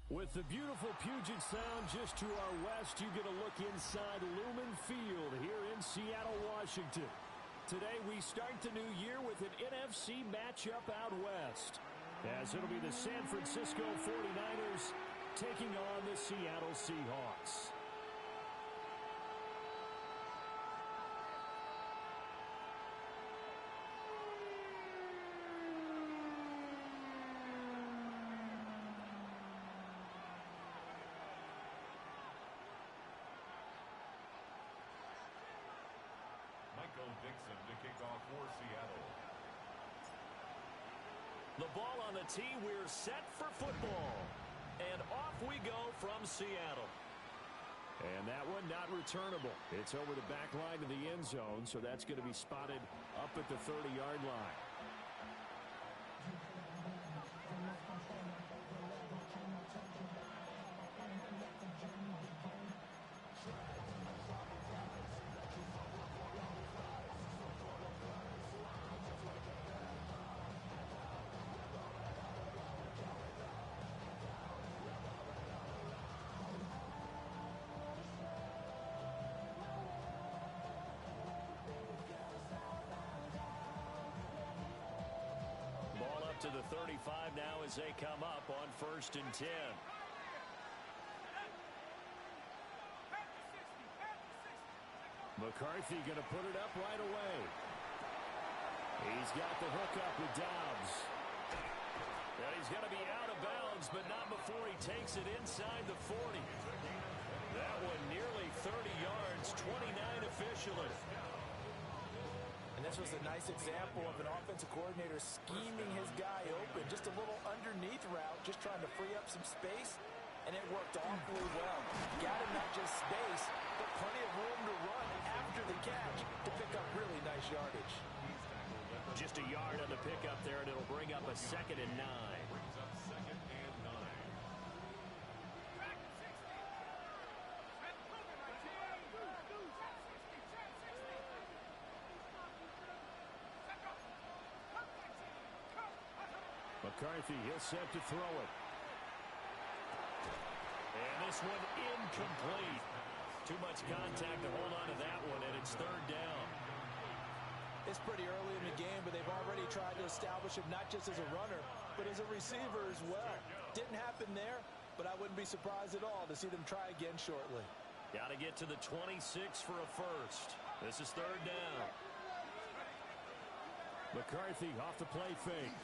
With the beautiful Puget Sound just to our west, you get a look inside Lumen Field here in Seattle, Washington. Today we start the new year with an NFC matchup out west, as it'll be the San Francisco 49ers taking on the Seattle Seahawks. Michael Dixon to kick off for Seattle. The ball on the tee. We're set for football. And off we go from Seattle. And that one not returnable. It's over the back line to the end zone, so that's going to be spotted up at the 30-yard line. To the 35 now as they come up on 1st and 10. McCarthy going to put it up right away. He's got the hook up with Dobbs. And he's going to be out of bounds, but not before he takes it inside the 40. That one nearly 30 yards, 29 officially. And this was a nice example of an offensive coordinator scheming his guy open. Just a little underneath route, just trying to free up some space, and it worked awfully well. Got him not just space, but plenty of room to run after the catch to pick up really nice yardage. Just a yard on the pickup there, and it'll bring up a 2nd and 9. Brings up 2nd and 9. McCarthy, he'll set to throw it. And this one incomplete. Too much contact to hold on to that one, and it's 3rd down. It's pretty early in the game, but they've already tried to establish him not just as a runner, but as a receiver as well. Didn't happen there, but I wouldn't be surprised at all to see them try again shortly. Got to get to the 26 for a first. This is 3rd down. McCarthy off the play fake.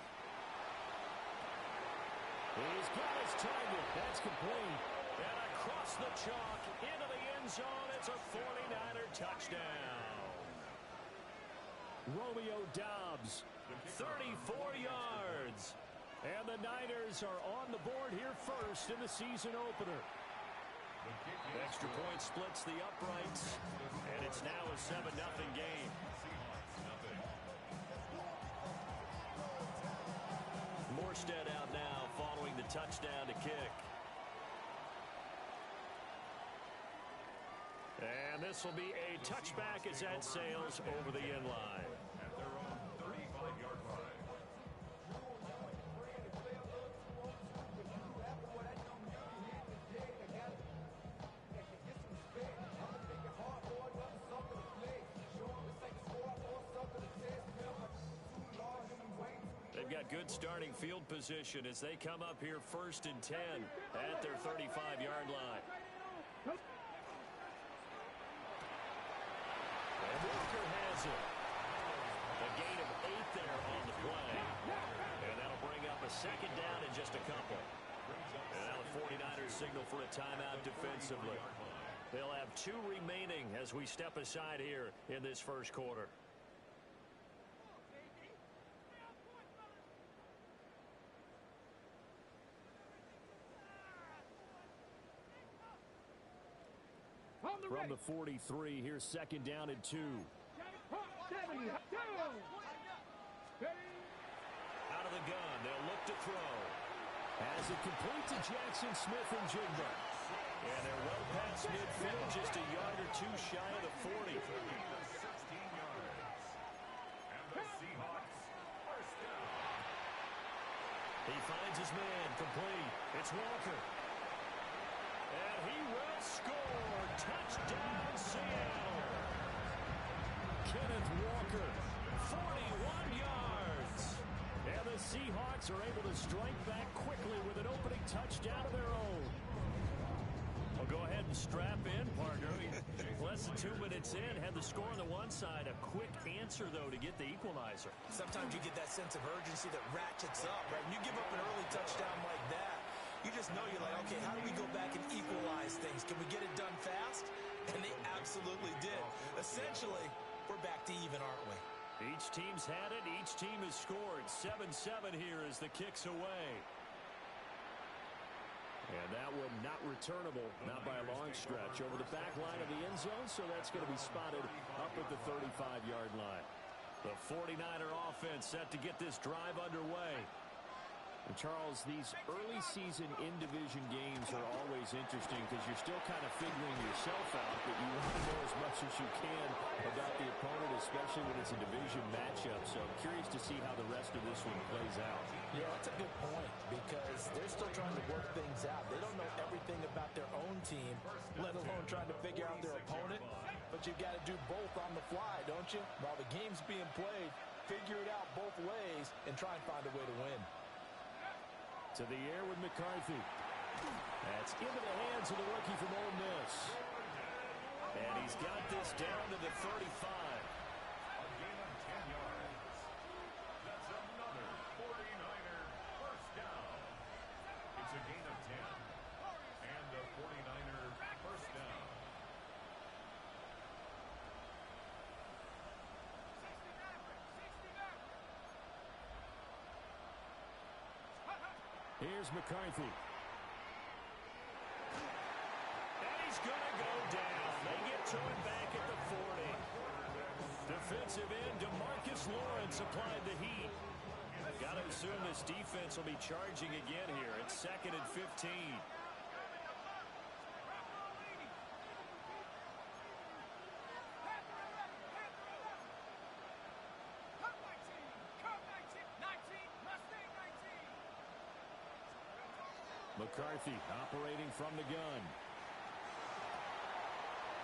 He's got his target. That's complete. And across the chalk into the end zone. It's a 49er touchdown. Romeo Dobbs, 34 yards. And the Niners are on the board here first in the season opener. Extra point splits the uprights. And it's now a 7-0 game. Morstead out now following the touchdown to kick. And this will be a touchback as that sails over the end line. At their own 35-yard line. They've got good starting field position as they come up here 1st and 10 at their 35-yard line. And Walker has it. A gain of 8 there on the play. And that'll bring up a 2nd down in just a couple. And now the 49ers signal for a timeout defensively. They'll have 2 remaining as we step aside here in this first quarter. From the 43, here's 2nd down and 2. Out of the gun, they'll look to throw. As it complete to Jackson Smith and Jigba. And they're well past midfield, just a yard or 2 shy of the 40. 16 yards. And the Seahawks first down. He finds his man complete. It's Walker. And he will score. Touchdown, Seattle. Kenneth Walker, 41 yards. And the Seahawks are able to strike back quickly with an opening touchdown of their own. Well, go ahead and strap in, partner. Less than 2 minutes in, had the score on the one side. A quick answer, though, to get the equalizer. Sometimes you get that sense of urgency that ratchets up, right? When you give up an early touchdown like that, you just know you're like, okay, how do we go back and equalize things? Can we get it done fast? And they absolutely did. Essentially, we're back to even, aren't we? Each team's had it. Each team has scored. 7-7 here as the kick's away. And that one not returnable, not by a long stretch, over the back line of the end zone, so that's going to be spotted up at the 35-yard line. The 49er offense set to get this drive underway. And Charles, these early season in-division games are always interesting because you're still kind of figuring yourself out, but you want to know as much as you can about the opponent, especially when it's a division matchup. So I'm curious to see how the rest of this one plays out. Yeah, that's a good point because they're still trying to work things out. They don't know everything about their own team, let alone trying to figure out their opponent. But you've got to do both on the fly, don't you? While the game's being played, figure it out both ways and try and find a way to win. To the air with McCarthy. That's into the hands of the rookie from Ole Miss. And he's got this down to the 35. A gain of 10 yards. That's another 49er first down. It's a gain of 10. And a 49er first down. Here's McCarthy. And he's going to go down. They get to him back at the 40. Defensive end DeMarcus Lawrence applied the heat. Got to assume this defense will be charging again here. It's 2nd and 15. McCarthy operating from the gun.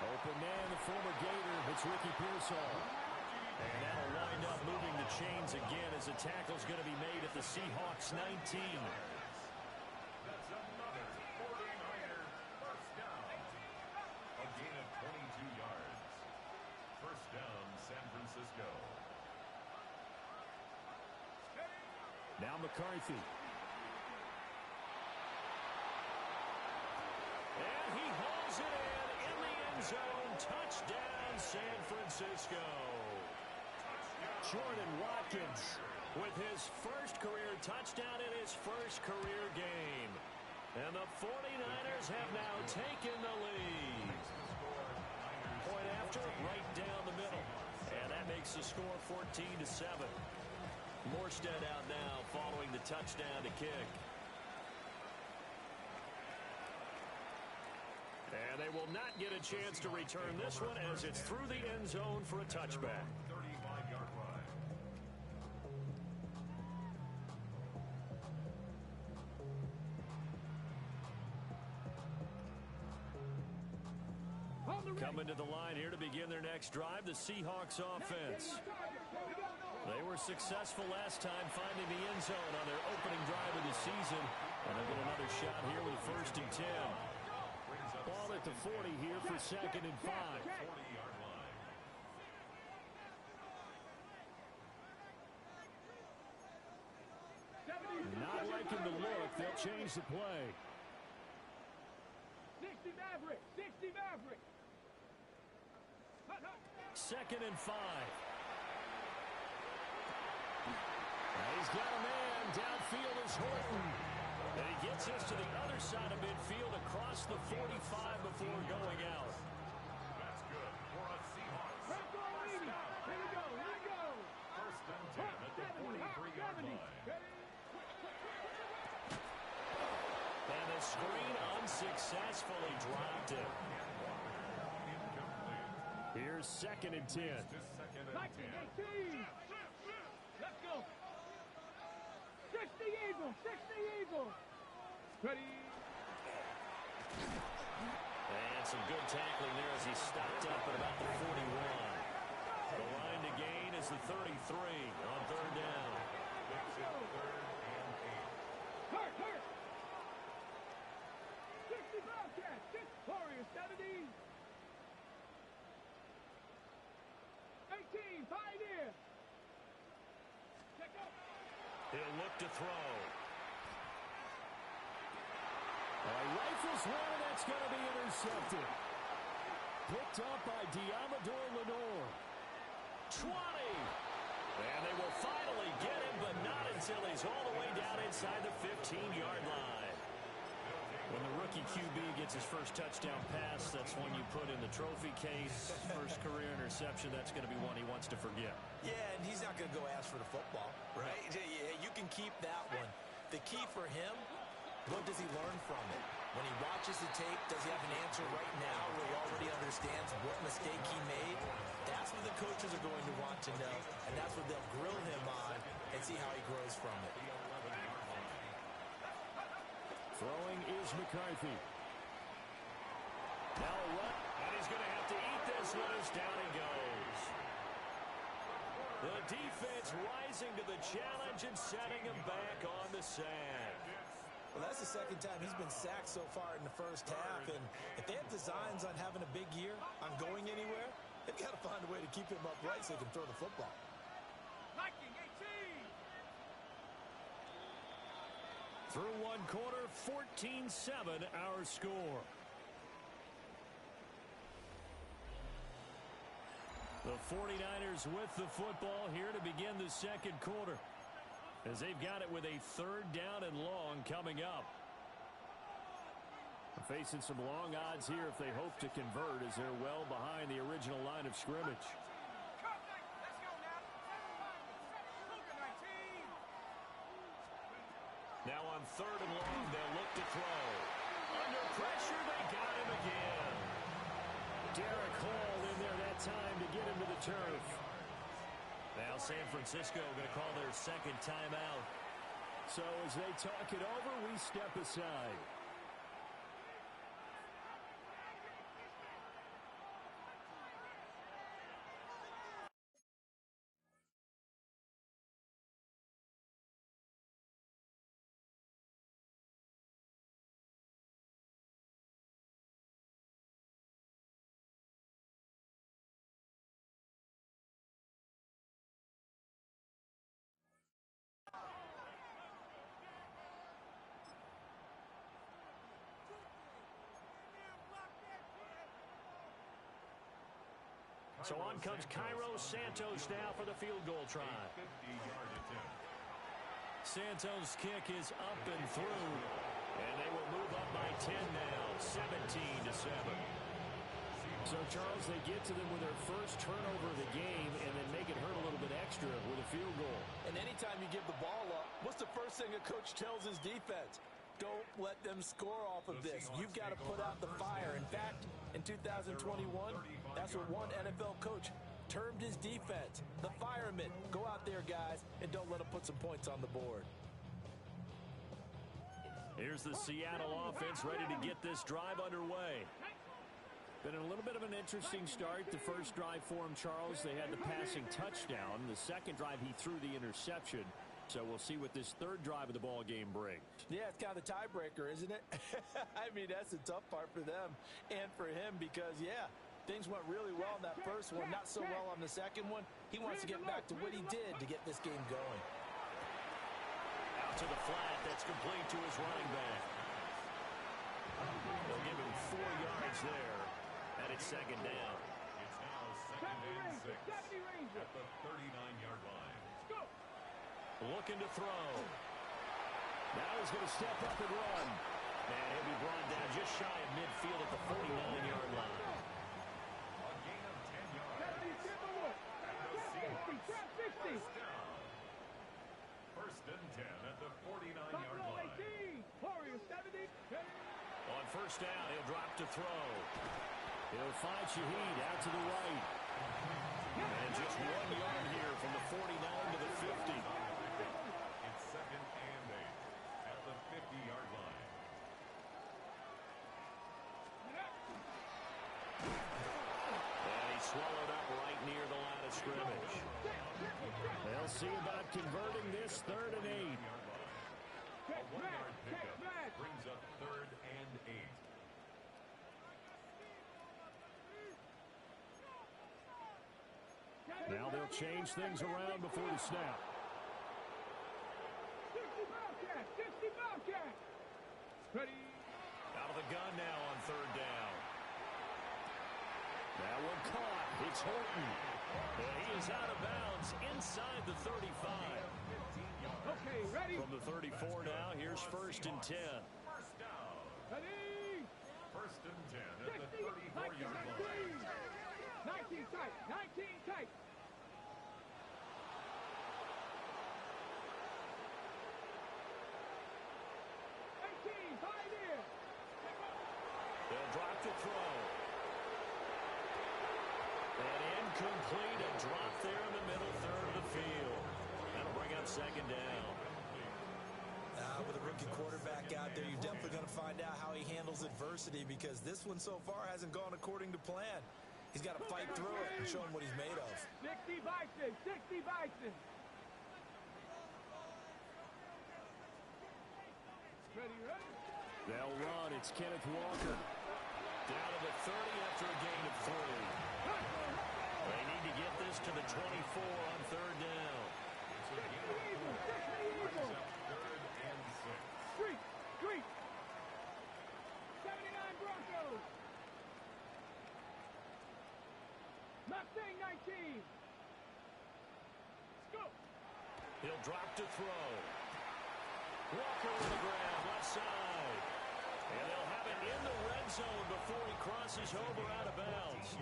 Open man, the former Gator. It's Ricky Pearsall. And that'll wind up moving the chains again as the tackle's going to be made at the Seahawks 19. That's another 49er first down. A gain of 22 yards. First down, San Francisco. Now McCarthy. And he hauls it in the end zone. Touchdown, San Francisco. Jordan Watkins with his first career touchdown in his first career game. And the 49ers have now taken the lead. Point after, right down the middle. And that makes the score 14-7. Morstead out now following the touchdown to kick. And they will not get a chance to return this one as it's through the end zone for a touchback. 35-yard line. Coming to the line here to begin their next drive, the Seahawks offense. They were successful last time finding the end zone on their opening drive of the season. And they'll get another shot here with a 1st and 10. Ball at the 40 here for 2nd and 5. 40-yard line. Not liking the look. They'll change the play. 60 Maverick! 60 Maverick! 2nd and 5. He's got a man. Downfield is Horton. And he gets us to the other side of midfield across the 45 before going out. That's good for a Seahawks. First goal, 80. Here we go, here we go. First and 10 at the 43-yard line. And the screen unsuccessfully dropped it. Incomplete. Here's 2nd and 10. Just 2nd and 10. 18. Let's go. 60 Eagles, 60 Eagles. Ready. some good tackling there as he stopped up at about the 41. The line to gain is the 33 on third down. Hurt, hurt. 60 Bobcats, 6 Warriors, 70. 18, Pioneer. Check up. He'll look to throw. Rifles one, and that's going to be intercepted. Picked up by Diamador Lenore. 20. And they will finally get him, but not until he's all the way down inside the 15-yard line. When the rookie QB gets his first touchdown pass, that's one you put in the trophy case. First career interception, that's going to be one he wants to forget. Yeah, and he's not going to go ask for the football, right? Yeah, you can keep that one. The key for him, what does he learn from it? When he watches the tape, does he have an answer right now where he already understands what mistake he made? That's what the coaches are going to want to know, and that's what they'll grill him on and see how he grows from it. Throwing is McCarthy. Now a run, and he's going to have to eat this one as down he goes. The defense rising to the challenge and setting him back on the sand. Well, that's the second time he's been sacked so far in the first half, and if they have designs on having a big year, on going anywhere, they've got to find a way to keep him upright so he can throw the football. Viking 18. Through one quarter, 14-7 our score. The 49ers with the football here to begin the second quarter, as they've got it with a third down and long coming up. They're facing some long odds here if they hope to convert, as they're well behind the original line of scrimmage. Let's go now. Luka 19. Now on third and long, they'll look to throw. Under pressure, they got him again. Derek Hall in there that time to get him to the turf. Now San Francisco going to call their second timeout. So as they talk it over, we step aside. So on comes Cairo Santos now for the field goal try. Santos' kick is up and through, and they will move up by 10 now, 17-7. So, Charles, they get to them with their first turnover of the game and then make it hurt a little bit extra with a field goal. And anytime you give the ball up, what's the first thing a coach tells his defense? Don't let them score off of this. You've got to put out the fire. In fact, in 2021, that's what one NFL coach termed his defense. The firemen. Go out there, guys, and don't let them put some points on the board. Here's the Seattle offense ready to get this drive underway. Been a little bit of an interesting start. The first drive for him, Charles, they had the passing touchdown. The second drive, he threw the interception. So we'll see what this third drive of the ball game brings. Yeah, it's kind of the tiebreaker, isn't it? I mean, that's the tough part for them and for him because, yeah, things went really well in that first one, not so well on the second one. He wants to get back to what he did to get this game going. Out to the flat. That's complete to his running back. They'll give him 4 yards there. And it's second down. It's now second and 6 at the 39-yard line. Looking to throw. Now he's going to step up and run. And he'll be brought down just shy of midfield at the 49-yard line. A gain of 10 yards. First down. First and 10 at the 49-yard line. On first down, he'll drop to throw. He'll find Shaheed out to the right. And just 1 yard here from the 49 to the 50. It's second and 8 at the 50-yard line. swallowed up right near the line of scrimmage. They'll see about converting this 3rd and 8. A 1-yard pickup brings up 3rd and 8. Now they'll change things around before the snap. 60 Bobcat! 60 Bobcat! Ready? Out of the gun now on 3rd down. That one caught. It's Horton. And he is out of bounds inside the 35. Okay, ready? From the 34 now, here's 1st and 10. First down. Ready? 1st and 10 at the 60! 34-yard line. 19 tight! 19 tight! They'll drop the throw. And incomplete. A drop there in the middle 3rd of the field. That'll bring up 2nd down. With a rookie quarterback out there, you're definitely going to find out how he handles adversity, because this one so far hasn't gone according to plan. He's got to fight through it and show him what he's made of. 60 Bison! 60 Bison! Ready, ready? They'll run. It's Kenneth Walker. Down to the 30 after a gain of 3. They need to get this to the 24 on 3rd down. Street! Street! 79 Broncos! Mustang 19! Let's go! He'll drop to throw. Walker on the ground, left side. And they'll have it in the red zone before he crosses over out of bounds.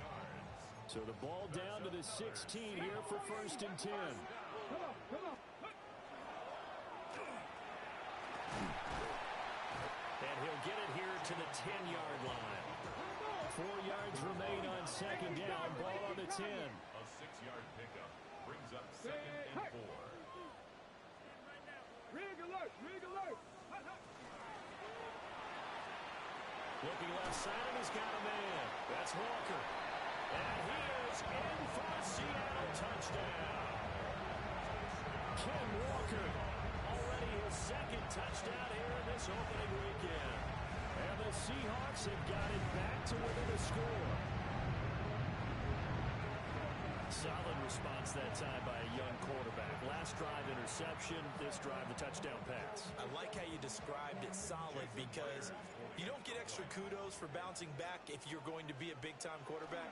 So the ball down to the 16 here for 1st and 10. Come on, come on! And he'll get it here to the 10-yard line. 4 yards remain on 2nd down. Ball on the 10. A 6-yard pickup brings up 2nd and 4. Rig alert! Rig alert! Looking left side, and he's got a man. That's Walker. And he is in for a Seattle touchdown. Ken Walker, already his 2nd touchdown here in this opening weekend. And the Seahawks have got it back to within a score. Solid response that time by a young quarterback. Last drive interception, this drive the touchdown pass. I like how you described it solid, because you don't get extra kudos for bouncing back if you're going to be a big-time quarterback.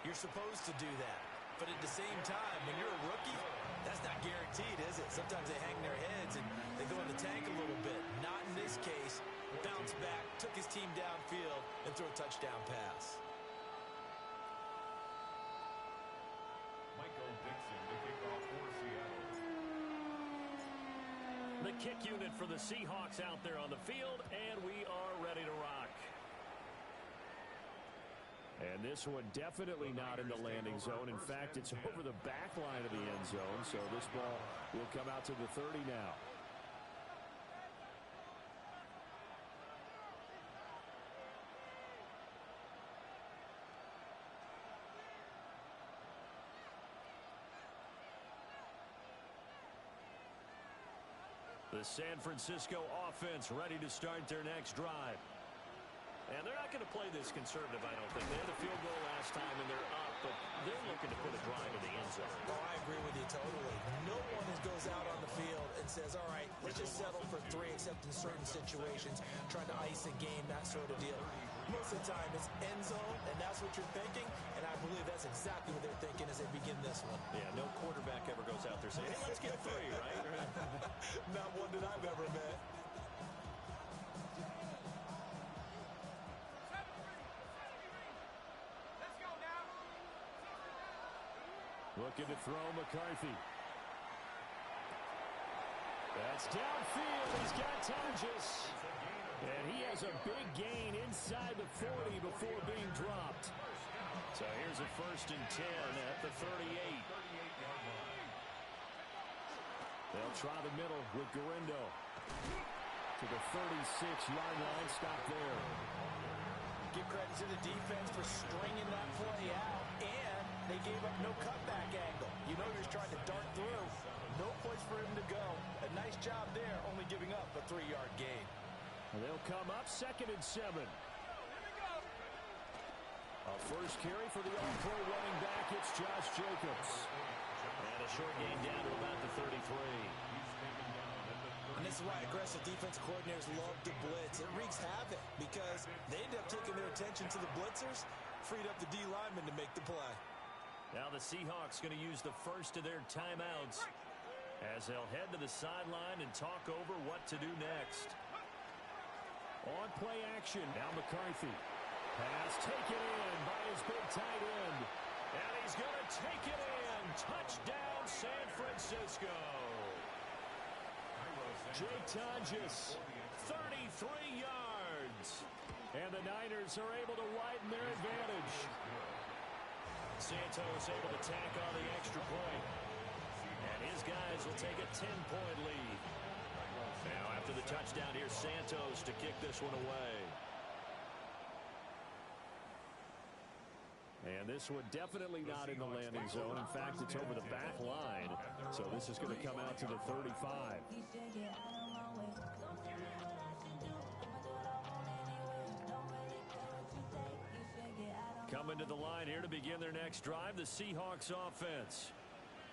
You're supposed to do that. But at the same time, when you're a rookie, that's not guaranteed, is it? Sometimes they hang their heads and they go in the tank a little bit. Not in this case. Bounce back, took his team downfield, and threw a touchdown pass. Michael Dixon to kick off for Seattle. The kick unit for the Seahawks out there on the field, and we are ready to rock. And this one definitely not in the landing zone. In fact, it's over the back line of the end zone, so this ball will come out to the 30 now. The San Francisco offense ready to start their next drive. And they're not going to play this conservative, I don't think. They had a field goal last time, and they're up, but they're looking to put a drive in the end zone. Oh, I agree with you totally. No one goes out on the field and says, all right, let's just settle for 3, except in certain situations, trying to ice a game, that sort of deal. Most of the time, it's end zone, and that's what you're thinking, and I believe that's exactly what they're thinking as they begin this one. Yeah, no quarterback ever goes out there saying, hey, let's get 3, right? Not one that I've ever met. Let's go now! Looking to throw McCarthy. That's downfield. He's got Tonjes. And he has a big gain inside the 40 before being dropped. So here's a 1st and 10 at the 38. They'll try the middle with Garindo. To the 36-yard line. Stop there. Give credit to the defense for stringing that play out and They gave up no cutback angle. You know you're trying to dart through. No place for him to go. A nice job there, only giving up a 3-yard gain. They'll come up 2nd and 7. A first carry for the All-Pro running back. It's Josh Jacobs. And a short gain down to about the 33. And this is why aggressive defense coordinators love to blitz. It wreaks havoc because they end up taking their attention to the blitzers, freed up the D linemen to make the play. Now the Seahawks going to use the first of their timeouts as they'll head to the sideline and talk over what to do next. On play action, now McCarthy. Pass taken in by his big tight end. And he's going to take it in. Touchdown, San Francisco. Jake Tonjes, 33 yards. And the Niners are able to widen their advantage. Santos able to tack on the extra point. And his guys will take a 10-point lead. Now after the touchdown, here's Santos to kick this one away. And this one definitely not in the landing zone. In fact, it's over the back line. So this is going to come out to the 35. Coming to the line here to begin their next drive, the Seahawks offense.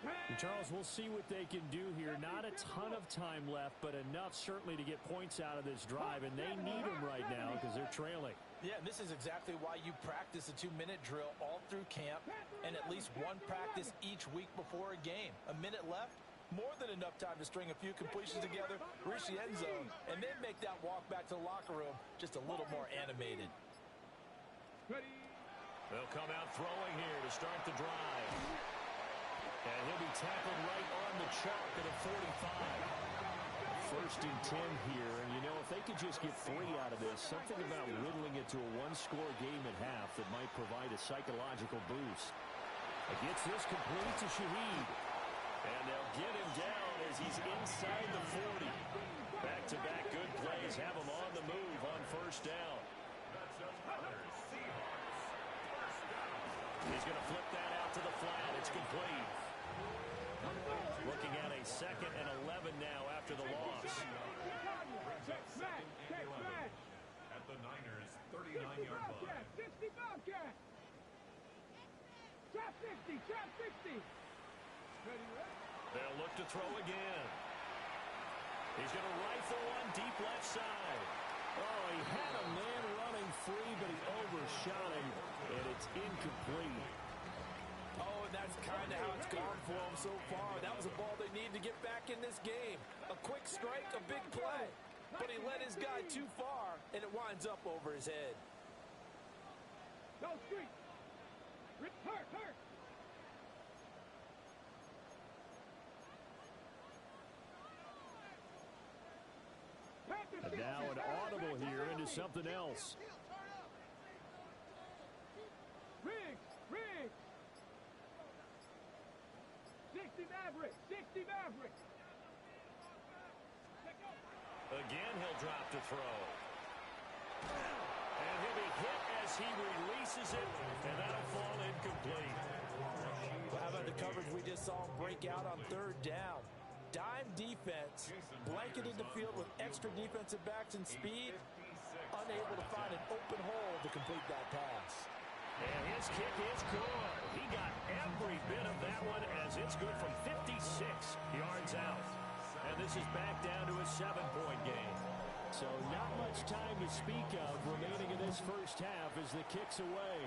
And Charles, we'll see what they can do here. Not a ton of time left, but enough certainly to get points out of this drive. And they need them right now because they're trailing. Yeah, and this is exactly why you practice a 2-minute drill all through camp and at least one practice each week before a game. A minute left, more than enough time to string a few completions together, reach the end zone, and then make that walk back to the locker room just a little more animated. They'll come out throwing here to start the drive. And he'll be tackled right on the chalk at a 45. 1st and 10 here, and you know, if they could just get 3 out of this, something about whittling it to a 1-score game at half that might provide a psychological boost. It gets this complete to Shaheed. And they'll get him down as he's inside the 40. Back-to-back good plays have him on the move on 1st down. He's going to flip that out to the flat. It's complete. Looking at a 2nd and 11 now after the loss. At the Niners' 39-yard line. 60 Bobcat. Trap 60, trap 60. They'll look to throw again. He's going to rifle one deep left side. Oh, he had a man running free, but he overshot him, and it's incomplete. Oh, and that's kind of how it's gone for them so far. That was a ball they need to get back in this game. A quick strike, a big play. But he led his guy too far, and it winds up over his head. Go street. Hurt, hurt. And now an audible here into something else. Riggs. 60 Maverick. Again, he'll drop to throw. And he'll be hit as he releases it, and that'll fall incomplete. Well, how about the coverage we just saw him break out on 3rd down? Dime defense, blanketed the field with extra defensive backs and speed, unable to find an open hole to complete that pass. And his kick is good. He got every bit of that one as it's good from 56 yards out. And this is back down to a 7-point game. So not much time to speak of remaining in this first half as the kick's away.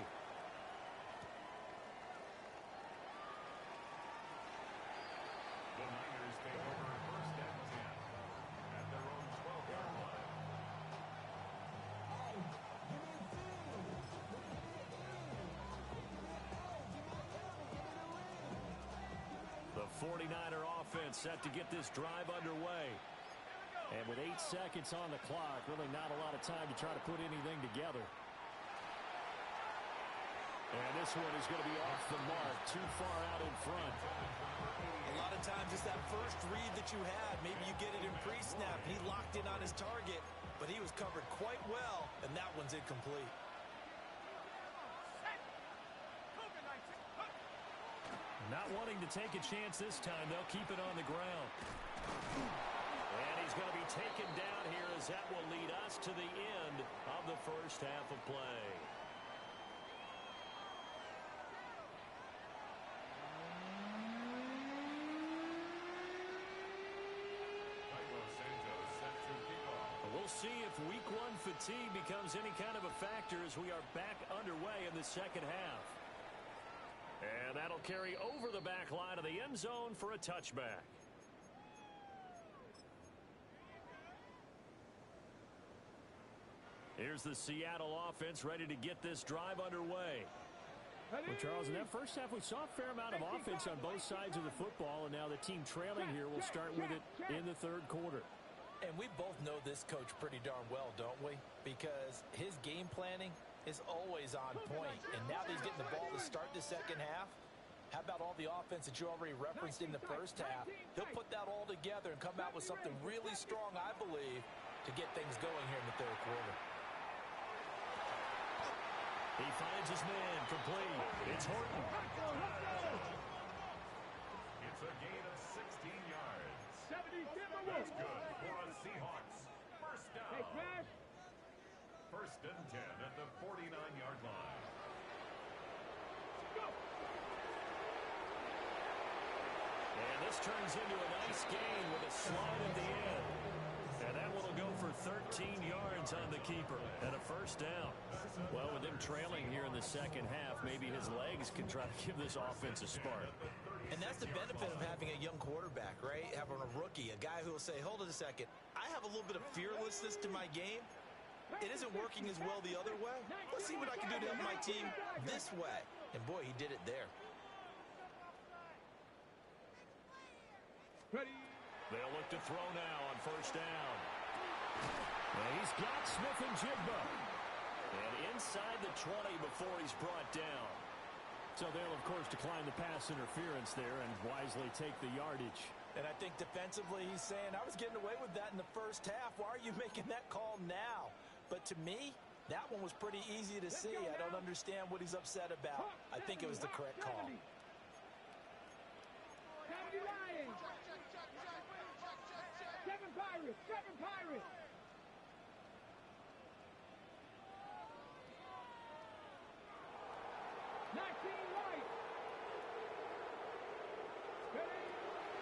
The Niners take over 1st and 10 at their own 12-yard line. The 49er offense set to get this drive underway. And with 8 seconds on the clock, really not a lot of time to try to put anything together. And this one is going to be off the mark, too far out in front. A lot of times it's that first read that you had. Maybe you get it in pre-snap. He locked in on his target, but he was covered quite well, and that one's incomplete. Not wanting to take a chance this time, they'll keep it on the ground. And he's going to be taken down here as that will lead us to the end of the first half of play. We'll see if week one fatigue becomes any kind of a factor as we are back underway in the second half. And that'll carry over the back line of the end zone for a touchback. Here's the Seattle offense ready to get this drive underway. Well, Charles, in that first half, we saw a fair amount of offense on both sides of the football, and now the team trailing here will start with it in the third quarter. And we both know this coach pretty darn well, don't we? Because his game planning is always on point. And now that he's getting the ball to start the second half, how about all the offense that you already referenced in the first half? He'll put that all together and come out with something really strong, I believe, to get things going here in the third quarter. He finds his man complete. It's Horton. It's a gain of 16 yards. 77. That's good for a Seahawks. First down. Hey, Crash. First and 10 at the 49-yard line. Go. And this turns into a nice gain with a slide at the end. And that one will go for 13 yards on the keeper and a first down. Well, with him trailing here in the second half, maybe his legs can try to give this offense a spark. And that's the benefit of having a young quarterback, right? Having a rookie, a guy who will say, hold it a second, I have a little bit of fearlessness to my game. It isn't working as well the other way. Let's see what I can do to help my team this way. And boy, he did it there. Ready. They'll look to throw now on first down. And he's got Smith and Jigba. And inside the 20 before he's brought down. So they'll, of course, decline the pass interference there and wisely take the yardage. And I think defensively he's saying, I was getting away with that in the first half. Why are you making that call now? But to me, that one was pretty easy to see. I don't understand what he's upset about. I think it was the correct call. 70 Lions. 7 Pirates. 7 Pirates.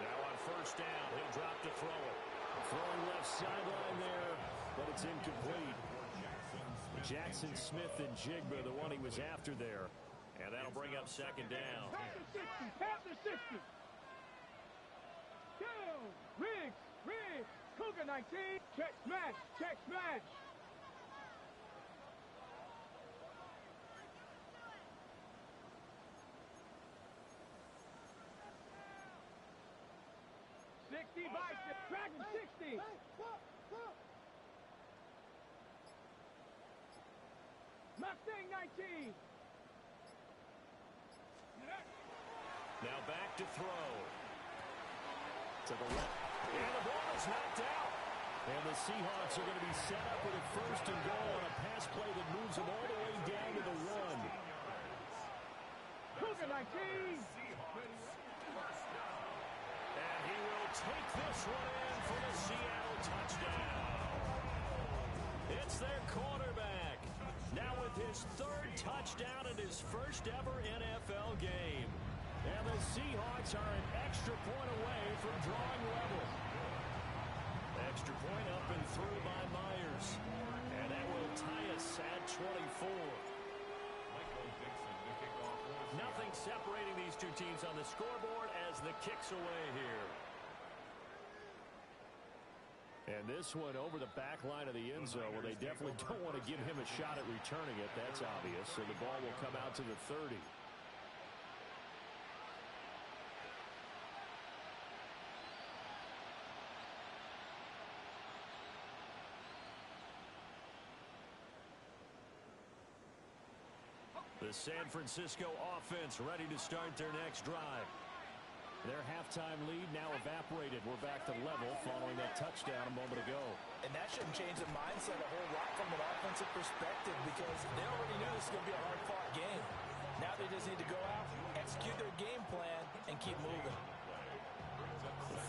Now on first down, he'll drop to throw it. Throwing left sideline there, but it's incomplete. Jackson Smith and Jigba, the one he was after there. And that'll bring up second down. Past the 60. Down. Riggs. Cougar 19. Check smash. Dragon 60. Mustang 19. Now back to throw. To the left. And the ball is knocked out. And the Seahawks are going to be set up with a first and goal on a pass play that moves them all the way down to the 1. Cougar 19. And he will take this one in for the Seattle touchdown. It's their quarterback. Now with his third touchdown in his first ever NFL game. And the Seahawks are an extra point away from drawing level. Extra point up and through by Myers. And that will tie us at 24. Nothing separating these two teams on the scoreboard as the kick's away here. And this one over the back line of the end zone. Well, they definitely don't want to give him a shot at returning it. That's obvious. So the ball will come out to the 30. The San Francisco offense ready to start their next drive. Their halftime lead now evaporated. We're back to level following that touchdown a moment ago. And that shouldn't change the mindset a whole lot from an offensive perspective because they already knew this was going to be a hard-fought game. Now they just need to go out, execute their game plan, and keep moving.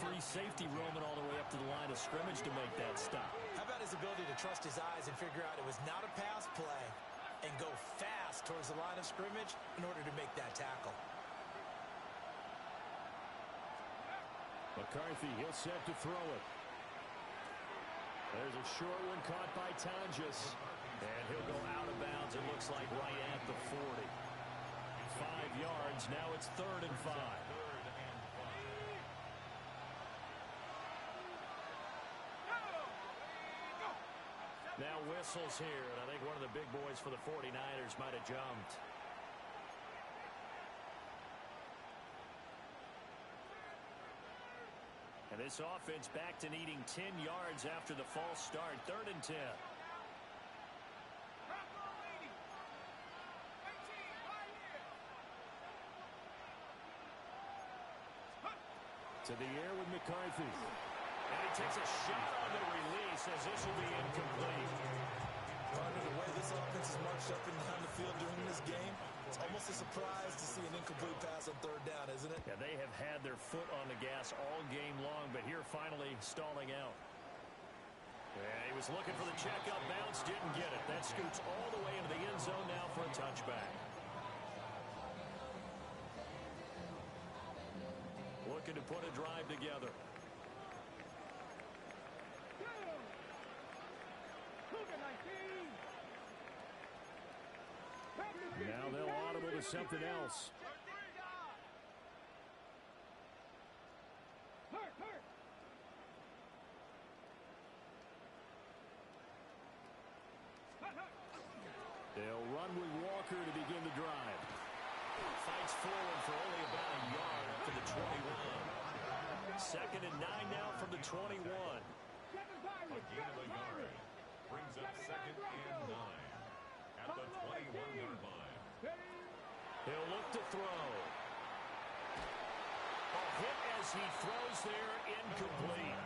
Free safety roaming all the way up to the line of scrimmage to make that stop. How about his ability to trust his eyes and figure out it was not a pass play and go fast towards the line of scrimmage in order to make that tackle. McCarthy, he'll set to throw it. There's a short one caught by Tonjes. And he'll go out of bounds, it looks like, right at the 40. 5 yards, now it's 3rd and 5. Now whistles here, and I think one of the big boys for the 49ers might have jumped. And this offense back to needing 10 yards after the false start. 3rd and 10. To the air with McCarthy. And he takes a shot on the release as this will be incomplete. Under the way this offense has marched up and down the field during this game, it's almost a surprise to see an incomplete pass on 3rd down, isn't it? Yeah, they have had their foot on the gas all game long, but here finally stalling out. Yeah, he was looking for the checkup bounce, didn't get it. That scoots all the way into the end zone now for a touchback. Looking to put a drive together. Now they'll audible to something else. They'll run with Walker to begin the drive. Fights forward for only about a yard up to the 21. 2nd and 9 now from the 21. A gain of a yard. Brings up 2nd and 9 at the 21-yard line. He'll look to throw. A hit as he throws there, incomplete.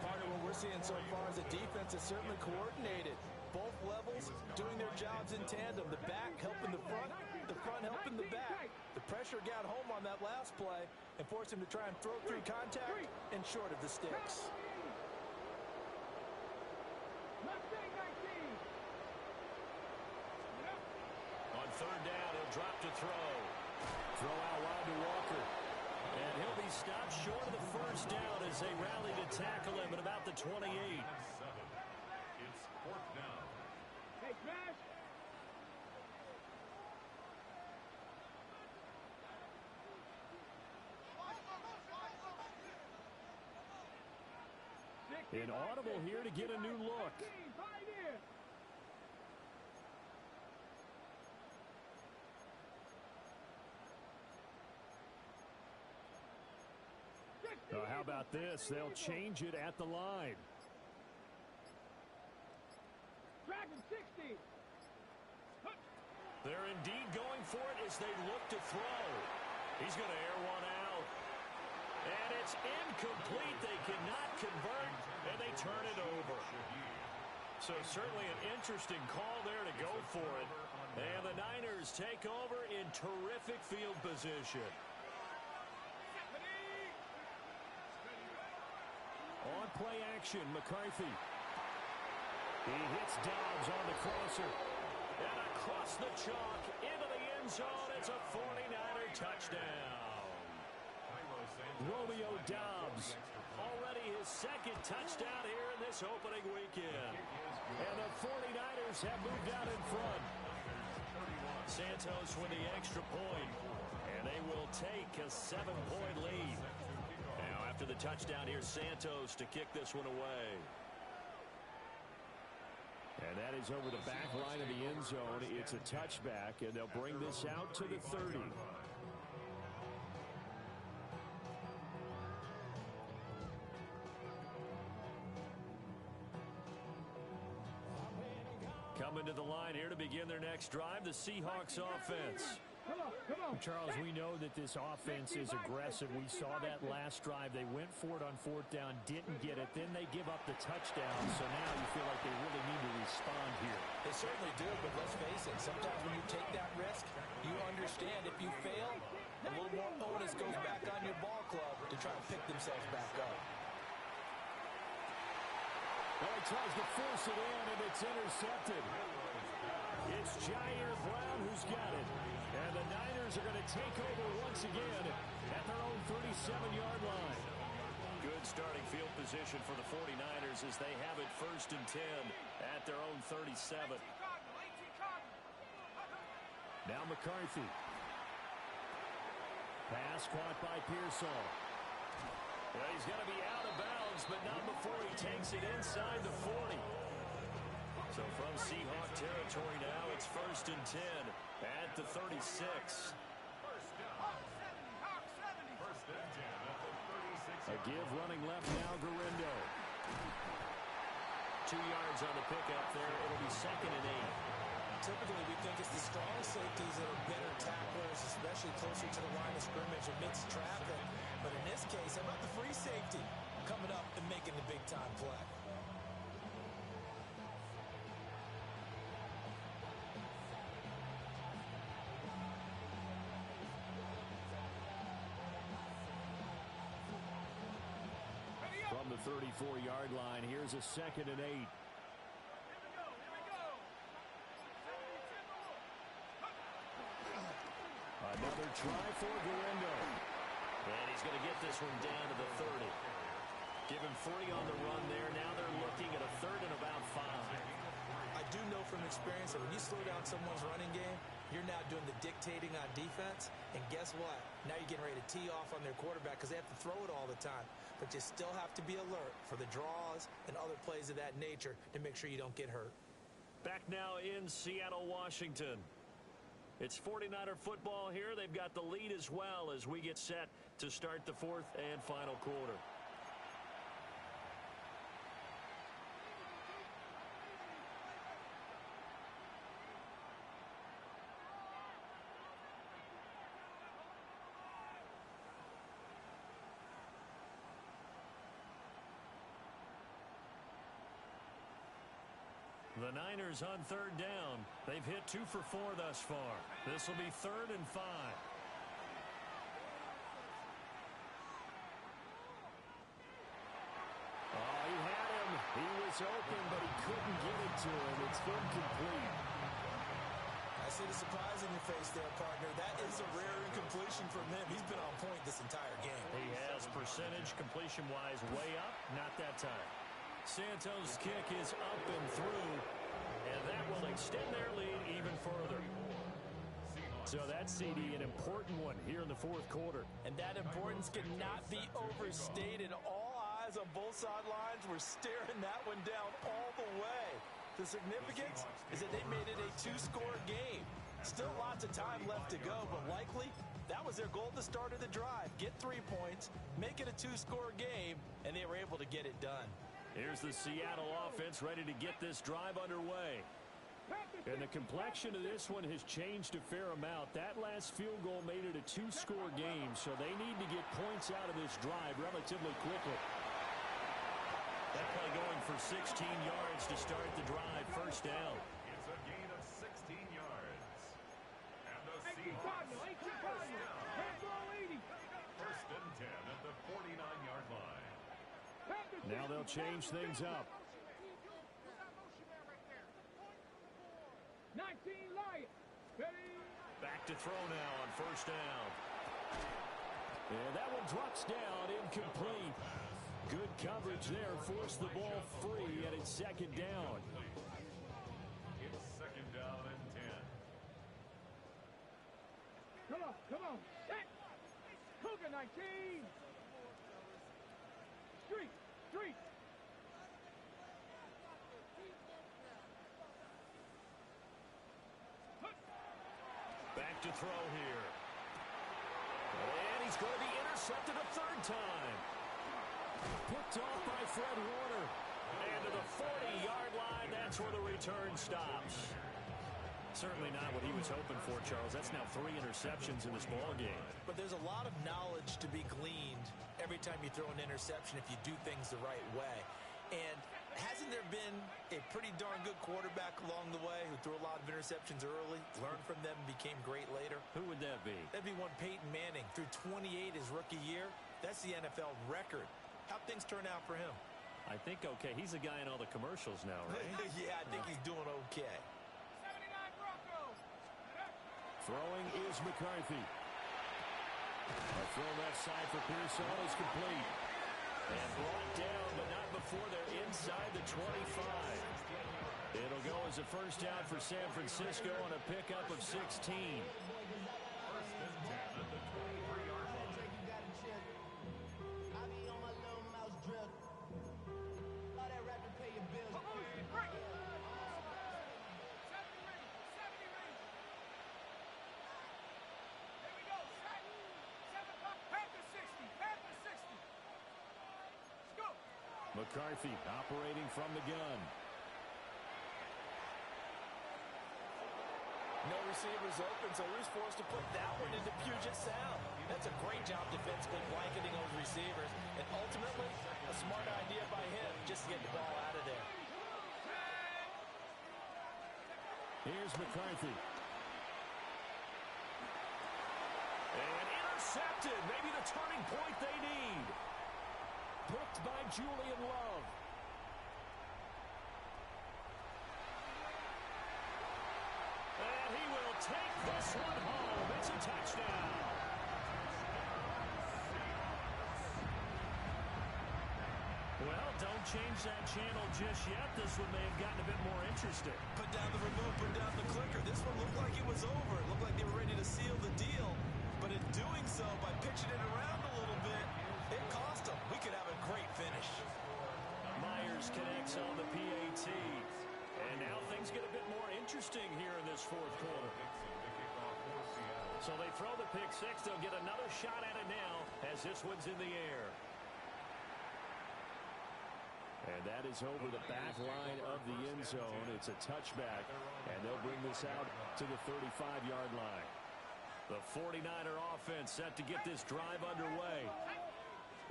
Part of what we're seeing so far is the defense is certainly coordinated. Both levels doing their jobs in tandem. The back helping the front helping the back. The pressure got home on that last play and forced him to try and throw through contact and short of the sticks. On 3rd down, he'll drop to throw. Throw out wide to Walker. And he'll be stopped short of the 1st down as they rally to tackle him at about the 28. It's 4th down. Hey, Smash! Inaudible here to get a new look. How about this? They'll change it at the line. Dragon 60. They're indeed going for it as they look to throw. He's going to air one out. And it's incomplete. They cannot convert, and they turn it over. So certainly an interesting call there to go for it. And the Niners take over in terrific field position. On play action, McCarthy. He hits Dobbs on the crosser. And across the chalk into the end zone. It's a 49er touchdown. Romeo Dobbs, already his 2nd touchdown here in this opening weekend. And the 49ers have moved out in front. Santos with the extra point. And they will take a 7-point lead. Now after the touchdown, here's Santos to kick this one away. And that is over the back line of the end zone. It's a touchback, and they'll bring this out to the 30. Coming to the line here to begin their next drive, the Seahawks offense. Charles, we know that this offense is aggressive. We saw that last drive. They went for it on fourth down, didn't get it. Then they give up the touchdown. So now you feel like they really need to respond here. They certainly do, but let's face it. Sometimes when you take that risk, you understand if you fail, a little more onus goes back on your ball club to try and pick themselves back up. Well, he tries to force it in, and it's intercepted. It's Jair Brown who's got it. And the Niners are going to take over once again at their own 37-yard line. Good starting field position for the 49ers as they have it 1st and 10 at their own 37. Now McCarthy. Pass caught by Pearsall. Well, he's going to be out of bounds, but not before he takes it inside the 40. So from Seahawk territory now, it's 1st and 10 at the 36. A give running left now, Garindo. 2 yards on the pickup there. It'll be 2nd and 8. Typically, we think it's the strong safeties that are better tacklers, especially closer to the line of scrimmage amidst traffic. But in this case, how about the free safety coming up and making the big-time play? From the 34-yard line, here's a 2nd and 8. Another try for Garindo. And he's going to get this one down to the 30. Give him 3 on the run there. Now they're looking at a 3rd and about 5. I do know from experience that when you slow down someone's running game, you're now doing the dictating on defense. And guess what? Now you're getting ready to tee off on their quarterback because they have to throw it all the time. But you still have to be alert for the draws and other plays of that nature to make sure you don't get hurt. Back now in Seattle, Washington. It's 49er football here. They've got the lead as well as we get set to start the 4th and final quarter. The Niners on 3rd down. They've hit 2 for 4 thus far. This will be 3rd and 5. Oh, he had him. He was open, but he couldn't get it to him. It's incomplete. I see the surprise in your face there, partner. That is a rare incompletion from him. He's been on point this entire game. He has percentage completion-wise way up. Not that time. Santos' kick is up and through, and that will extend their lead even further. So that's, CD, an important one here in the 4th quarter. And that importance cannot be overstated. All eyes on both sidelines were staring that one down all the way. The significance is that they made it a 2-score game. Still lots of time left to go, but likely that was their goal at the start of the drive. Get 3 points, make it a 2-score game, and they were able to get it done. Here's the Seattle offense ready to get this drive underway. And the complexion of this one has changed a fair amount. That last field goal made it a 2-score game, so they need to get points out of this drive relatively quickly. That play going for 16 yards to start the drive. 1st down. It's a gain of 16 yards. And the Seahawks first down. 1st and 10 at the 49-yard line. Now they'll change things up. 19 Lions. Back to throw now on 1st down. And that one drops down, incomplete. Good coverage there, forced the ball free, and it's 2nd down. It's 2nd down and 10. Come on. Set. Cougar 19. Street. Back to throw here. And he's going to be intercepted a 3rd time. Picked off by Fred Warner. And to the 40-yard line, that's where the return stops. Certainly not what he was hoping for, Charles. That's now 3 interceptions in this ball game. But there's a lot of knowledge to be gleaned every time you throw an interception if you do things the right way. And hasn't there been a pretty darn good quarterback along the way who threw a lot of interceptions early, learned from them, became great later? Who would that be? That'd be one Peyton Manning. Threw 28 his rookie year. That's the NFL record. How'd things turn out for him? I think okay. He's the guy in all the commercials now, right? Yeah, I think he's doing okay. 79 Broncos. Throwing is McCarthy. A throw left side for Pearsall is complete. And brought down, but not before they're inside the 25. It'll go as a first down for San Francisco on a pickup of 16. McCarthy operating from the gun. No receivers open, so he was forced to put that one into Puget Sound. That's a great job defensively blanketing those receivers. And ultimately, a smart idea by him just to get the ball out of there. Here's McCarthy. And intercepted. Maybe the turning point they need. Picked by Julian Love. And he will take this one home. It's a touchdown. Well, don't change that channel just yet. This one may have gotten a bit more interesting. Put down the remote, put down the clicker. This one looked like it was over. It looked like they were ready to seal the deal. But in doing so, by pitching it around a little bit, it cost them. We could have a great finish. Myers connects on the PAT. And now things get a bit more interesting here in this fourth quarter. So they throw the pick six. They'll get another shot at it now as this one's in the air. And that is over the back line of the end zone. It's a touchback. And they'll bring this out to the 35-yard line. The 49er offense set to get this drive underway.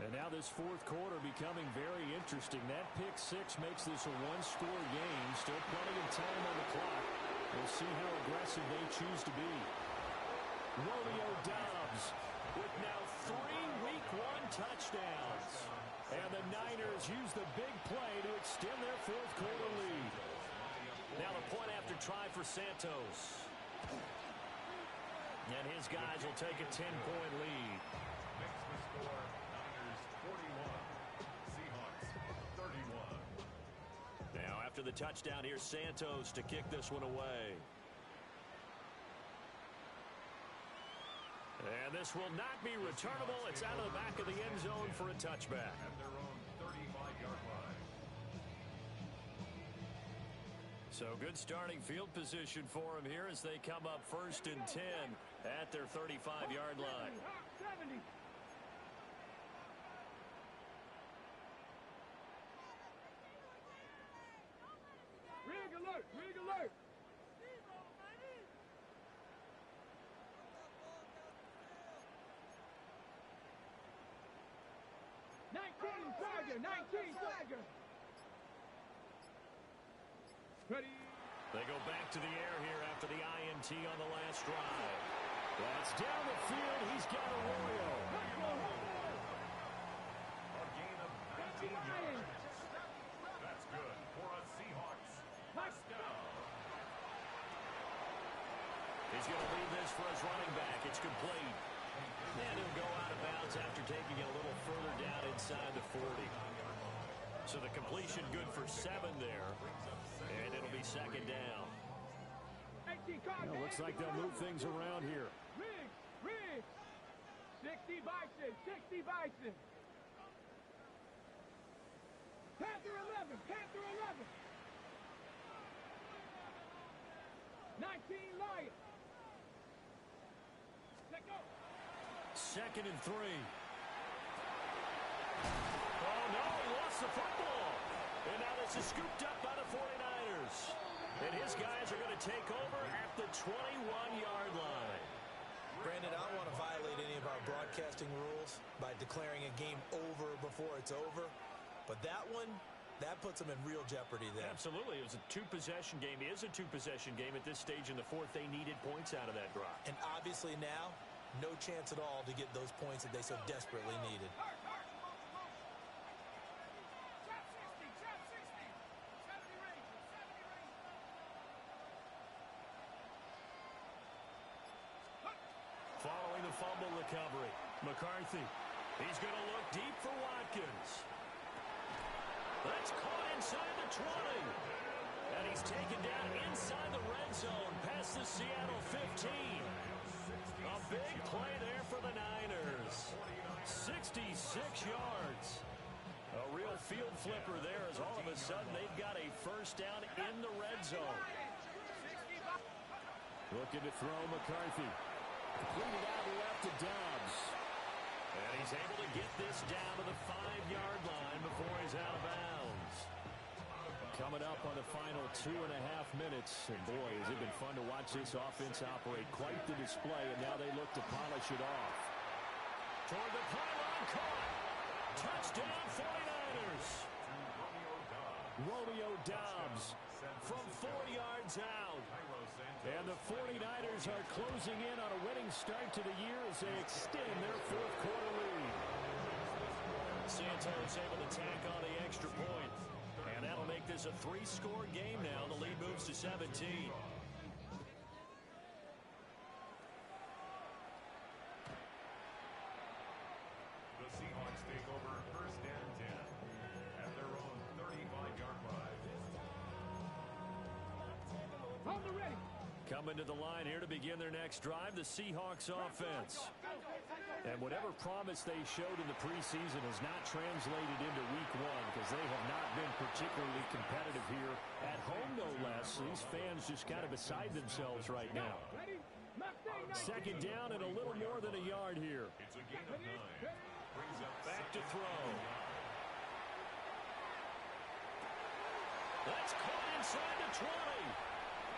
And now this fourth quarter becoming very interesting. That pick six makes this a one-score game. Still plenty of time on the clock. We'll see how aggressive they choose to be. Romeo Doubs with now 3 Week 1 touchdowns. And the Niners use the big play to extend their fourth quarter lead. Now the point after try for Santos. And his guys will take a 10-point lead. Makes the score Niners 41, Seahawks 31. Now after the touchdown, here's Santos to kick this one away. And this will not be returnable. It's out of the back of the end zone for a touchback. At their own 35-yard line. So good starting field position for them here as they come up 1st and 10 at their 35-yard line. 70. Rig alert! Rig alert! Tiger! 19 Tiger! Ready? They go back to the air here after the INT on the last drive. That's down the field. He's got Arroyo. A gain of 19 yards. That's good for a Seahawks. First down. He's going to leave this for his running back. It's complete. And he'll go out of bounds after taking it a little further down inside the 40. So the completion good for 7 there. And it'll be 2nd down. Looks like they'll move things around here. Rig! 60 Bison! 60 Bison! Panther 11! Panther 11! 19 Lion! Let go! 2nd and 3. Oh, no, he lost the football. And now this is scooped up by the 49ers. And his guys are going to take over at the 21-yard line. Brandon, I don't want to violate any of our broadcasting rules by declaring a game over before it's over. But that one, that puts them in real jeopardy there. Absolutely. It was a two-possession game. It is a two-possession game at this stage in the fourth. They needed points out of that drive. And obviously now, no chance at all to get those points that they so desperately needed. Following the fumble recovery, McCarthy. He's going to look deep for Watkins. That's caught inside the 20. And he's taken down inside the red zone past the Seattle 15. A big play there for the Niners. 66 yards. A real field flipper there as all of a sudden they've got a first down in the red zone. Looking to throw McCarthy. Completed out left to Dobbs. And he's able to get this down to the 5-yard line before he's out of bounds. Coming up on the final 2.5 minutes. And boy, has it been fun to watch this offense operate. Quite the display, and now they look to polish it off. Toward the pylon, caught. Touchdown 49ers. Romeo Dobbs from 4 yards out. And the 49ers are closing in on a winning start to the year as they extend their fourth-quarter lead. Santos able to tack on the extra point. And that'll make this a 3-score game now. The lead moves to 17. The Seahawks take over first and 10 at their own 35-yard line. On the ready. Coming to the line here to begin their next drive, the Seahawks offense. And whatever promise they showed in the preseason has not translated into week one because they have not been particularly competitive here at home, no less. These fans just kind of beside themselves right now. Second down and a little more than a yard here. It's a gain of 9. Brings up Back to throw. That's caught inside the 20.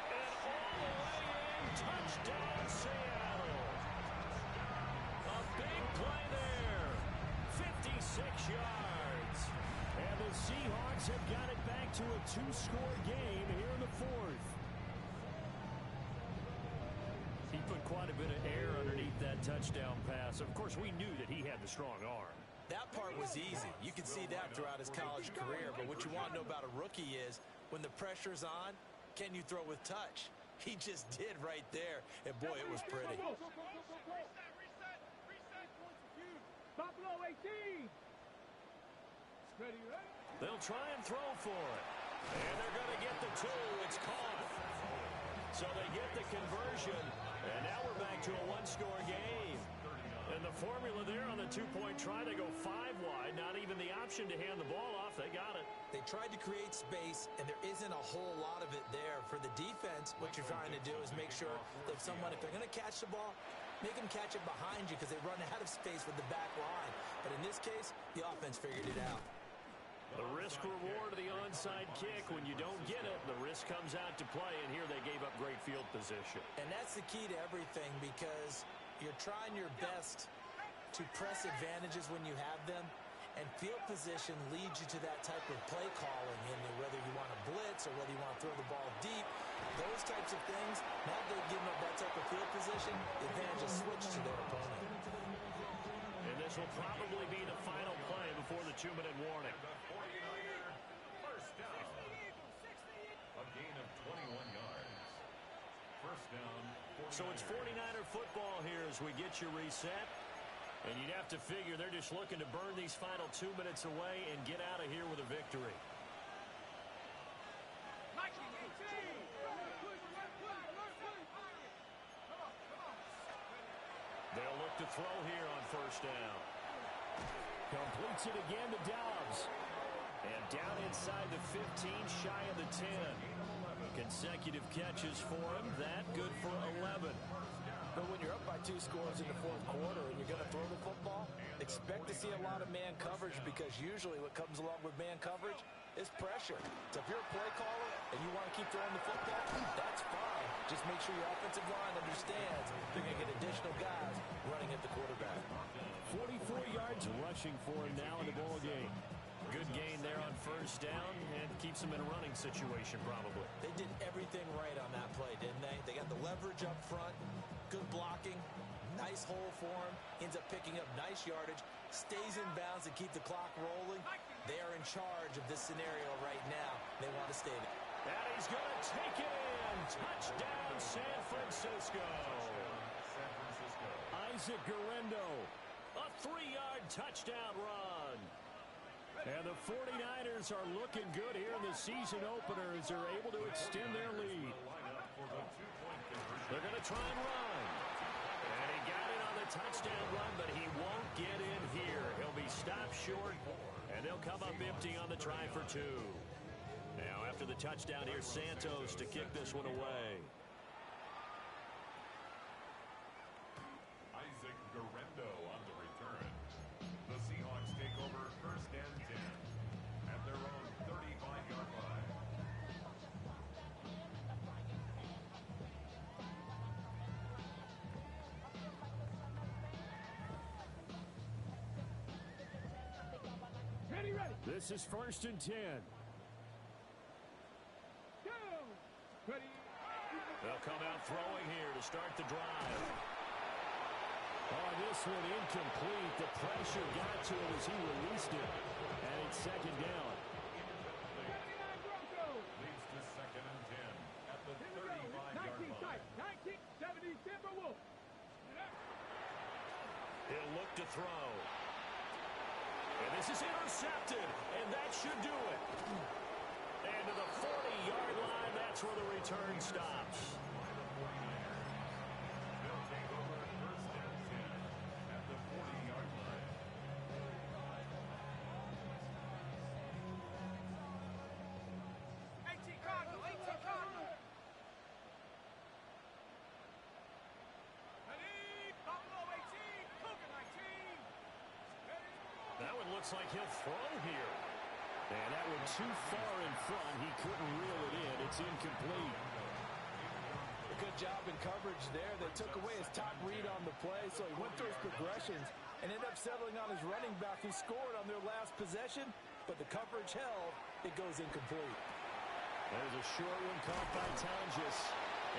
And all the way in, touchdown Seattle. A big play there. 56 yards. And the Seahawks have got it back to a 2-score game here in the fourth. He put quite a bit of air underneath that touchdown pass. Of course, we knew that he had the strong arm. That part was easy. You could see that throughout his college career. But what you want to know about a rookie is when the pressure's on, can you throw with touch? He just did right there. And, boy, it was pretty. Buffalo 18. Ready, ready. They'll try and throw for it. And they're going to get the 2. It's caught. So they get the conversion. And now we're back to a 1-score game. And the formula there on the 2-point try to go 5 wide. Not even the option to hand the ball off. They got it. They tried to create space, and there isn't a whole lot of it there. For the defense, what you're trying to do is make sure that someone, if they're going to catch the ball, make them catch it behind you because they run out of space with the back line. But in this case, the offense figured it out. The risk-reward of the onside kick. When you don't get it, the risk comes out to play, and here they gave up great field position. And that's the key to everything because you're trying your best to press advantages when you have them, and field position leads you to that type of play calling, and whether you want to blitz or whether you want to throw the ball deep, those types of things, now they've given up that type of field position, the advantage is switched to their opponent. And this will probably be the final play before the 2-minute warning. the 49er first down. A gain of 21 yards. First down. 49ers. So it's 49er football here as we get you reset. And you'd have to figure they're just looking to burn these final 2 minutes away and get out of here with a victory. They'll look to throw here on first down. Completes it again to Dobbs. And down inside the 15, shy of the 10. Consecutive catches for him. That good for 11. But when you're up by 2 scores in the fourth quarter and you're going to throw the football, expect to see a lot of man coverage because usually what comes along with man coverage, is pressure. So if you're a play caller and you want to keep throwing the football, that's fine. Just make sure your offensive line understands they're going to get additional guys running at the quarterback. 44 yards rushing for him now in the ball game. Good gain there on first down and keeps him in a running situation probably. They did everything right on that play, didn't they? They got the leverage up front, good blocking, nice hole for him, ends up picking up nice yardage, stays in bounds to keep the clock rolling. They are in charge of this scenario right now. They want to stay there. And he's going to take it in. Touchdown, San Francisco. Isaac Guerendo, a 3-yard touchdown run. And the 49ers are looking good here in the season opener as they're able to extend their lead. They're going to try and run. And he got it on the touchdown run, but he won't get in here. He'll be stopped short, and they'll come up empty on the try for 2. Now, after the touchdown, here's Santos to kick this one away. Isaac Guerendo on the return. The Seahawks take over first and 10 at their own 35-yard line. Ready, ready. This is first and 10. Go. Ready. They'll come out throwing here to start the drive. Oh, this one incomplete. The pressure got to it as he released it. And it's second down. 79 Broncos. Leads to second and 10 at the Here we go. 35-yard 19 line. tight. 1970 Timberwolves. He'll look to throw. And this is intercepted. And that should do it. And to the 40-yard line, that's where the return stops. They'll take over first and 10 at the 40-yard line. 18 Cardinal. 18 Cardinal. Ready. Buffalo 18. Cougar 19. Ready. That one looks like he'll throw here. And that one too far in front. He couldn't reel it in. It's incomplete. A good job in coverage there. They took away his top read on the play, so he went through his progressions and ended up settling on his running back who scored on their last possession, but the coverage held. It goes incomplete. There's a short one caught by Tonjes.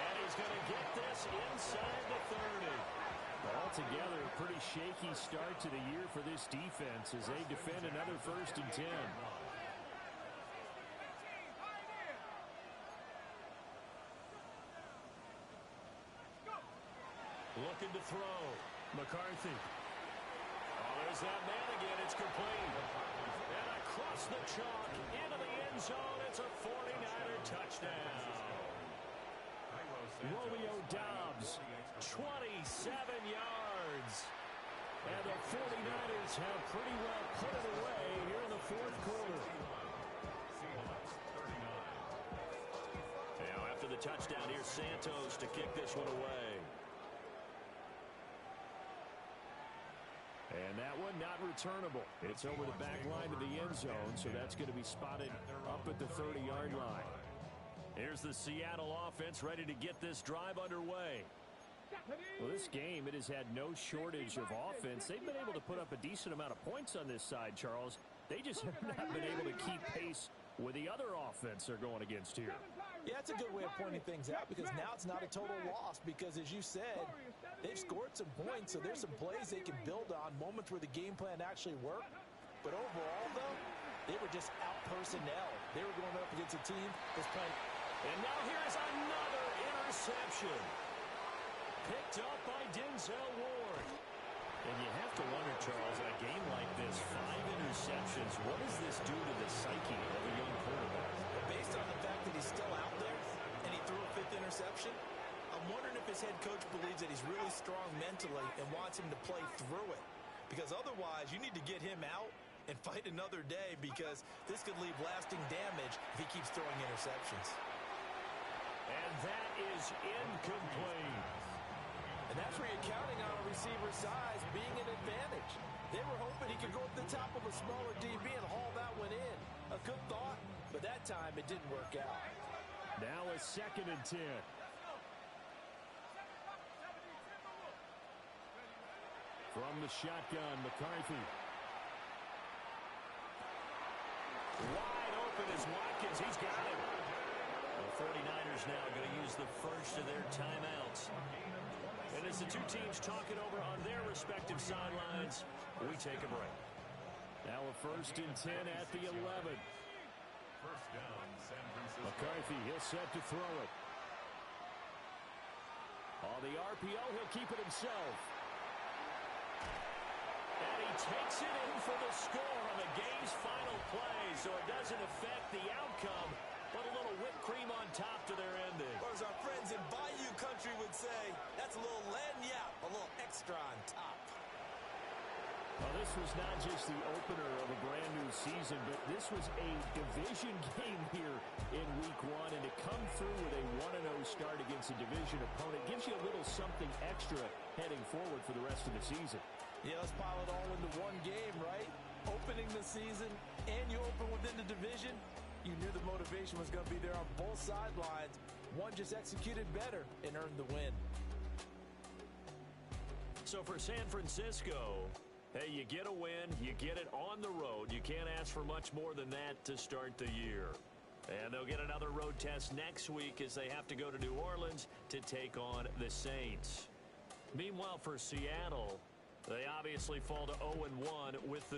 And he's going to get this inside the 30. Altogether, a pretty shaky start to the year for this defense as they defend another first and 10. Looking to throw. McCarthy. Oh, there's that man again. It's complete. And across the chalk into the end zone. It's a 49er touchdown. Romeo Doubs, 27 yards. And the 49ers have pretty well put it away here in the fourth quarter. Now after the touchdown, here's Santos to kick this one away. And that one not returnable. It's over the back line of the end zone, so that's going to be spotted up at the 30-yard line. Here's the Seattle offense ready to get this drive underway. Well, this game, it has had no shortage of offense. They've been able to put up a decent amount of points on this side, Charles. They just have not been able to keep pace with the other offense they're going against here. Yeah, it's a good way of pointing things out because now it's not a total loss because, as you said, they've scored some points, so there's some plays they can build on, moments where the game plan actually worked. But overall, though, they were just out personnel. They were going up against a team that's playing. And now here's another interception. Picked up by Denzel Ward. And you have to wonder, Charles, in a game like this, 5 interceptions, what does this do to the psyche of a young quarterback? Based on the fact that he's still out there and he threw a 5th interception, I'm wondering if his head coach believes that he's really strong mentally and wants him to play through it. Because otherwise, you need to get him out and fight another day because this could leave lasting damage if he keeps throwing interceptions. And that is incomplete. And that's where you're counting on a receiver's size being an advantage. They were hoping he could go at the top of a smaller DB and haul that one in. A good thought, but that time it didn't work out. Now a 2nd and 10. From the shotgun, McCarthy. Wide open is Watkins. He's got him. The 49ers now going to use the first of their timeouts. And as the two teams talk it over on their respective sidelines, we take a break. Now a 1st and 10 at the 11. First down, San Francisco. McCarthy, he'll set to throw it. On the RPO, he'll keep it himself. And he takes it in for the score on the game's final play, so it doesn't affect the outcome, but a little whipped cream on top to their ending. Or as our friends in Bayou Country would say, that's a little lagniappe, a little extra on top. Well, this was not just the opener of a brand new season, but this was a division game here in week 1, and to come through with a 1-0 start against a division opponent gives you a little something extra heading forward for the rest of the season. Yeah, let's pile it all into one game, right? Opening the season, and you open within the division. You knew the motivation was going to be there on both sidelines. One just executed better and earned the win. So for San Francisco, hey, you get a win, you get it on the road. You can't ask for much more than that to start the year. And they'll get another road test next week as they have to go to New Orleans to take on the Saints. Meanwhile, for Seattle, they obviously fall to 0-1 with the